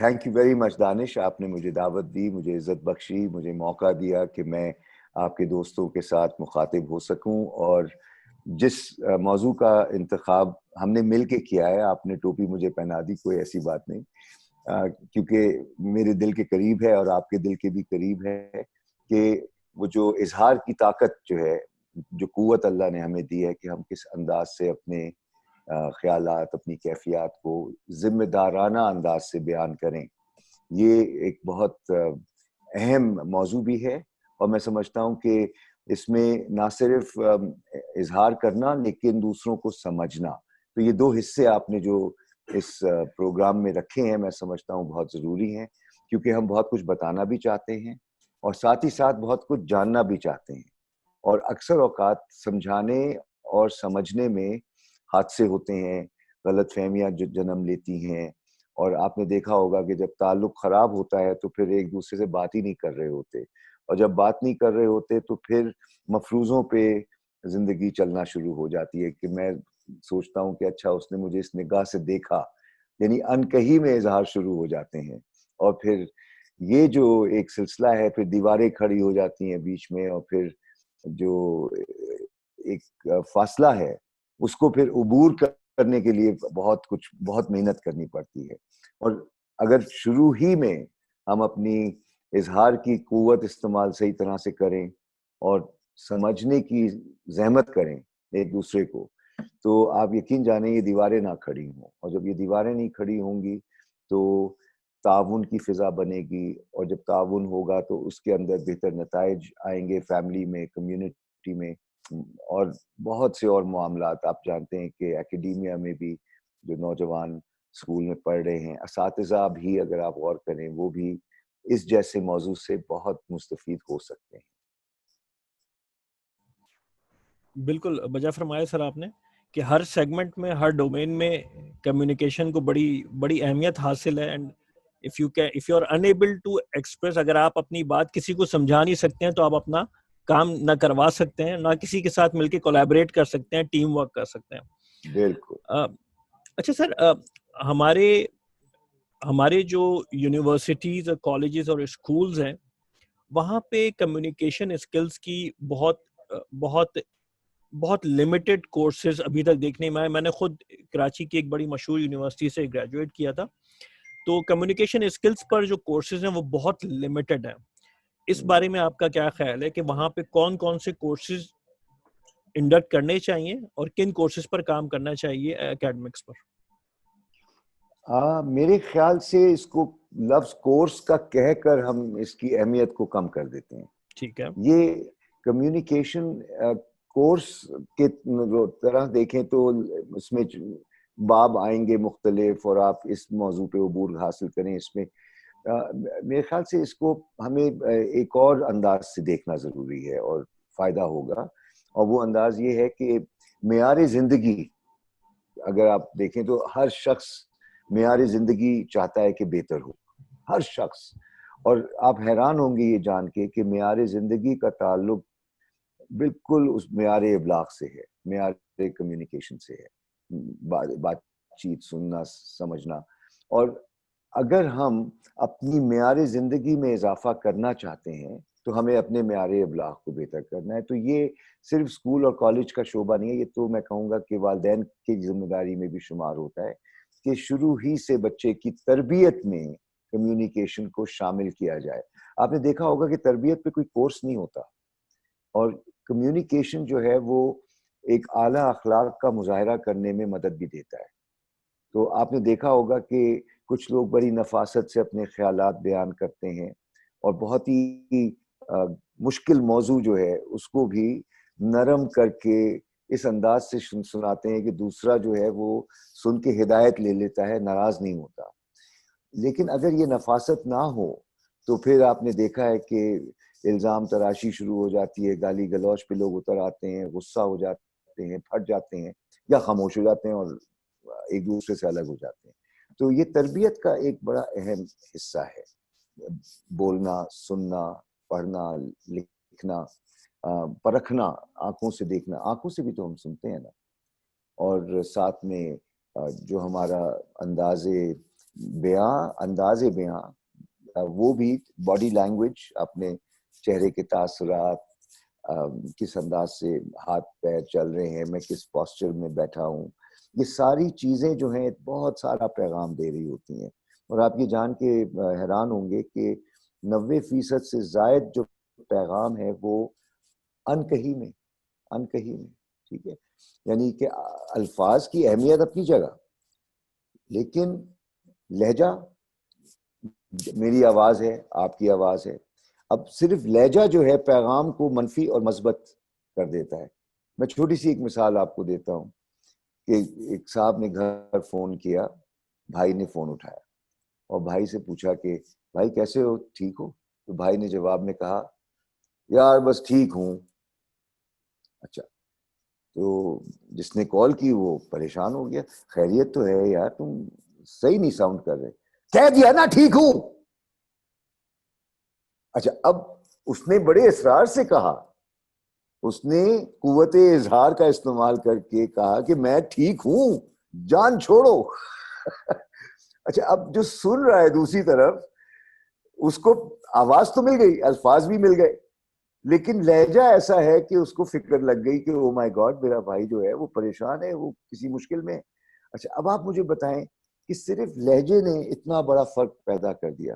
Thank you very much دانش، آپ نے مجھے دعوت دی، مجھے عزت بخشی، مجھے موقع دیا کہ میں آپ کے دوستوں کے ساتھ مخاطب ہو سکوں. اور جس موضوع کا انتخاب ہم نے مل کے کیا ہے، آپ نے ٹوپی مجھے پہنا دی، کوئی ایسی بات نہیں، کیونکہ میرے دل کے قریب ہے اور آپ کے دل کے بھی قریب ہے کہ وہ جو اظہار کی طاقت جو ہے، جو قوت اللہ نے ہمیں دی ہے کہ ہم کس انداز سے اپنے خیالات، اپنی کیفیات کو ذمہ دارانہ انداز سے بیان کریں، یہ ایک بہت اہم موضوع بھی ہے. اور میں سمجھتا ہوں کہ اس میں نہ صرف اظہار کرنا لیکن دوسروں کو سمجھنا، تو یہ دو حصے آپ نے جو اس پروگرام میں رکھے ہیں میں سمجھتا ہوں بہت ضروری ہیں، کیونکہ ہم بہت کچھ بتانا بھی چاہتے ہیں اور ساتھ ہی ساتھ بہت کچھ جاننا بھی چاہتے ہیں. اور اکثر اوقات سمجھانے اور سمجھنے میں حادثے ہوتے ہیں، غلط فہمیاں جو جنم لیتی ہیں، اور آپ نے دیکھا ہوگا کہ جب تعلق خراب ہوتا ہے تو پھر ایک دوسرے سے بات ہی نہیں کر رہے ہوتے، اور جب بات نہیں کر رہے ہوتے تو پھر مفروضوں پہ زندگی چلنا شروع ہو جاتی ہے کہ میں سوچتا ہوں کہ اچھا اس نے مجھے اس نگاہ سے دیکھا، یعنی انکہی میں اظہار شروع ہو جاتے ہیں. اور پھر یہ جو ایک سلسلہ ہے، پھر دیواریں کھڑی ہو جاتی ہیں بیچ میں، اور پھر جو ایک فاصلہ ہے اس کو پھر عبور کرنے کے لیے بہت محنت کرنی پڑتی ہے. اور اگر شروع ہی میں ہم اپنی اظہار کی قوت استعمال صحیح طرح سے کریں اور سمجھنے کی زحمت کریں ایک دوسرے کو، تو آپ یقین جانیں یہ دیواریں نہ کھڑی ہوں. اور جب یہ دیواریں نہیں کھڑی ہوں گی تو تعاون کی فضا بنے گی، اور جب تعاون ہوگا تو اس کے اندر بہتر نتائج آئیں گے، فیملی میں، کمیونٹی میں، اور بہت سے اور معاملات. آپ جانتے ہیں کہ اکیڈیمیا میں بھی جو نوجوان اسکول میں پڑھ رہے ہیں، اساتذہ بھی اگر آپ غور کریں وہ بھی اس جیسے موضوع سے بہت مستفید ہو سکتے ہیں. بالکل بجا فرمایا سر آپ نے کہ ہر سیگمنٹ میں، ہر ڈومین میں کمیونیکیشن کو بڑی اہمیت حاصل ہے. And if you are unable to express، اگر آپ اپنی بات کسی کو سمجھا نہیں سکتے ہیں تو آپ اپنا کام نہ کروا سکتے ہیں، نہ کسی کے ساتھ مل کے کولیبریٹ کر سکتے ہیں، ٹیم ورک کر سکتے ہیں. بالکل. اچھا سر، ہمارے جو یونیورسٹیز اور کالجز اور اسکولز ہیں وہاں پہ کمیونیکیشن اسکلز کی بہت بہت بہت لمیٹڈ کورسز ابھی تک دیکھنے میں آئے. میں نے خود کراچی کی ایک بڑی مشہور یونیورسٹی سے گریجویٹ کیا تھا، تو کمیونیکیشن اسکلز پر جو کورسز ہیں وہ بہت لمیٹڈ ہیں. اس بارے میں آپ کا کیا خیال ہے کہ وہاں پہ کون کون سے کورسز انڈکٹ کرنے چاہیے اور کن کورسز پر کام کرنا چاہیے اکیڈمکس پر؟ میرے خیال سے اس کو لفظ کورس کا کہہ کر ہم اس کی اہمیت کو کم کر دیتے ہیں. ٹھیک ہے. یہ کمیونیکیشن کورس کے طرح دیکھیں تو اس میں باب آئیں گے مختلف، اور آپ اس موضوع پہ عبور حاصل کریں. اس میں میرے خیال سے اس کو ہمیں ایک اور انداز سے دیکھنا ضروری ہے اور فائدہ ہوگا، اور وہ انداز یہ ہے کہ معیار زندگی اگر آپ دیکھیں تو ہر شخص معیار زندگی چاہتا ہے کہ بہتر ہو، ہر شخص. اور آپ حیران ہوں گے یہ جان کے کہ معیار زندگی کا تعلق بالکل اس معیار ابلاغ سے ہے، معیار کمیونیکیشن سے ہے، بات چیت، سننا، سمجھنا. اور اگر ہم اپنی معیار زندگی میں اضافہ کرنا چاہتے ہیں تو ہمیں اپنے معیار ابلاغ کو بہتر کرنا ہے. تو یہ صرف اسکول اور کالج کا شعبہ نہیں ہے، یہ تو میں کہوں گا کہ والدین کی ذمہ داری میں بھی شمار ہوتا ہے کہ شروع ہی سے بچے کی تربیت میں کمیونیکیشن کو شامل کیا جائے. آپ نے دیکھا ہوگا کہ تربیت پہ کوئی کورس نہیں ہوتا، اور کمیونیکیشن جو ہے وہ ایک اعلیٰ اخلاق کا مظاہرہ کرنے میں مدد بھی دیتا ہے. تو آپ نے دیکھا ہوگا کہ کچھ لوگ بڑی نفاست سے اپنے خیالات بیان کرتے ہیں، اور بہت ہی مشکل موضوع جو ہے اس کو بھی نرم کر کے اس انداز سے سناتے ہیں کہ دوسرا جو ہے وہ سن کے ہدایت لے لیتا ہے، ناراض نہیں ہوتا. لیکن اگر یہ نفاست نہ ہو تو پھر آپ نے دیکھا ہے کہ الزام تراشی شروع ہو جاتی ہے، گالی گلوچ پہ لوگ اتر آتے ہیں، غصہ ہو جاتے ہیں، پھٹ جاتے ہیں یا خاموش ہو جاتے ہیں اور ایک دوسرے سے الگ ہو جاتے ہیں. تو یہ تربیت کا ایک بڑا اہم حصہ ہے، بولنا، سننا، پڑھنا، لکھنا، پرکھنا، آنکھوں سے دیکھنا. آنکھوں سے بھی تو ہم سنتے ہیں نا. اور ساتھ میں جو ہمارا انداز بیاں، انداز بیاں، وہ بھی باڈی لینگویج، اپنے چہرے کے تاثرات، کس انداز سے ہاتھ پیر چل رہے ہیں، میں کس پوسچر میں بیٹھا ہوں، یہ ساری چیزیں جو ہیں بہت سارا پیغام دے رہی ہوتی ہیں. اور آپ یہ جان کے حیران ہوں گے کہ 90% سے زائد جو پیغام ہے وہ انکہی میں ٹھیک ہے. یعنی کہ الفاظ کی اہمیت اپنی جگہ، لیکن لہجہ، میری آواز ہے، آپ کی آواز ہے، اب صرف لہجہ جو ہے پیغام کو منفی اور مثبت کر دیتا ہے. میں چھوٹی سی ایک مثال آپ کو دیتا ہوں کہ ایک صاحب نے گھر فون کیا، بھائی نے فون اٹھایا اور بھائی سے پوچھا کہ بھائی کیسے ہو، ٹھیک ہو؟ تو بھائی نے جواب میں کہا یار بس ٹھیک ہوں. اچھا، تو جس نے کال کی وہ پریشان ہو گیا، خیریت تو ہے یار، تم صحیح نہیں ساؤنڈ کر رہے. کہہ دیا نا ٹھیک ہوں. اچھا، اب اس نے بڑے اصرار سے کہا، اس نے قوت اظہار کا استعمال کر کے کہا کہ میں ٹھیک ہوں، جان چھوڑو. اچھا، اب جو سن رہا ہے دوسری طرف، اس کو آواز تو مل گئی، الفاظ بھی مل گئے، لیکن لہجہ ایسا ہے کہ اس کو فکر لگ گئی کہ او مائی گاڈ، میرا بھائی جو ہے وہ پریشان ہے، وہ کسی مشکل میں ہے. اچھا، اب آپ مجھے بتائیں کہ صرف لہجے نے اتنا بڑا فرق پیدا کر دیا.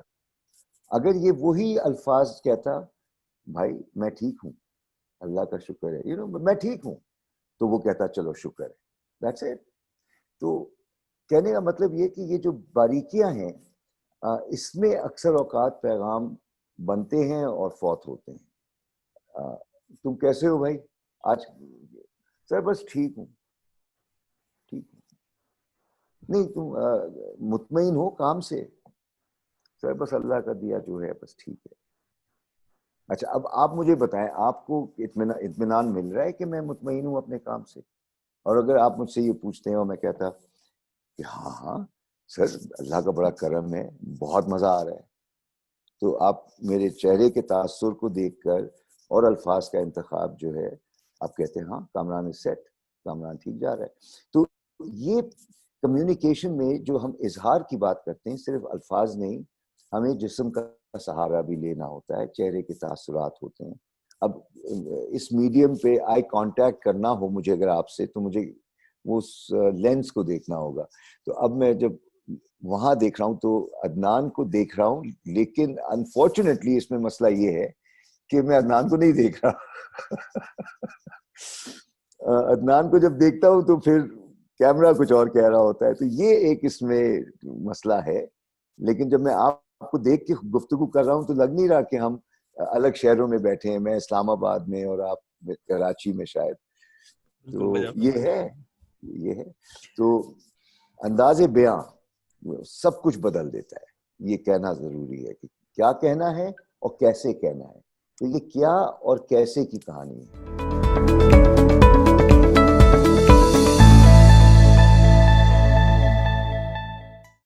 اگر یہ وہی الفاظ کہتا، بھائی میں ٹھیک ہوں، اللہ کا شکر ہے، میں ٹھیک ہوں، تو وہ کہتا چلو شکر ہے، دیٹس اٹ. تو کہنے کا مطلب یہ کہ یہ جو باریکیاں ہیں، اس میں اکثر اوقات پیغام بنتے ہیں اور فوت ہوتے ہیں. تم کیسے ہو بھائی آج؟ سر بس ٹھیک ہوں. ٹھیک ہوں نہیں، تم مطمئن ہو کام سے؟ سر بس اللہ کا دیا جو ہے بس ٹھیک ہے. اچھا، اب آپ مجھے بتائیں، آپ کو اطمینان مل رہا ہے کہ میں مطمئن ہوں اپنے کام سے؟ اور اگر آپ مجھ سے یہ پوچھتے ہیں اور میں کہتا کہ ہاں ہاں سر اللہ کا بڑا کرم ہے، بہت مزہ آ رہا ہے، تو آپ میرے چہرے کے تاثر کو دیکھ کر اور الفاظ کا انتخاب جو ہے، آپ کہتے ہیں ہاں کامران از سیٹ، کامران ٹھیک جا رہا ہے. تو یہ کمیونیکیشن میں جو ہم اظہار کی بات کرتے ہیں، صرف الفاظ نہیں، ہمیں جسم کا سہارا بھی لینا ہوتا ہے، چہرے کے تاثرات ہوتے ہیں. اب اس میڈیم پہ آئی کانٹیکٹ کرنا ہو مجھے اگر آپ سے، تو مجھے اس لینس کو دیکھنا ہوگا. تو اب میں جب وہاں دیکھ رہا ہوں تو عدنان کو دیکھ رہا ہوں، لیکن انفارچونیٹلی اس میں مسئلہ یہ ہے کہ میں عدنان کو نہیں دیکھ رہا. عدنان کو جب دیکھتا ہوں تو پھر کیمرہ کچھ اور کہہ رہا ہوتا ہے، تو یہ ایک اس میں مسئلہ ہے. لیکن جب میں آپ کو دیکھ کے گفتگو کر رہا ہوں تو لگ نہیں رہا کہ ہم الگ شہروں میں بیٹھے ہیں، میں اسلام آباد میں اور آپ کراچی میں شاید. تو یہ ہے. تو انداز بیاں سب کچھ بدل دیتا ہے. یہ کہنا ضروری ہے کہ کیا کہنا ہے اور کیسے کہنا ہے. تو یہ کیا اور کیسے کی کہانی ہے.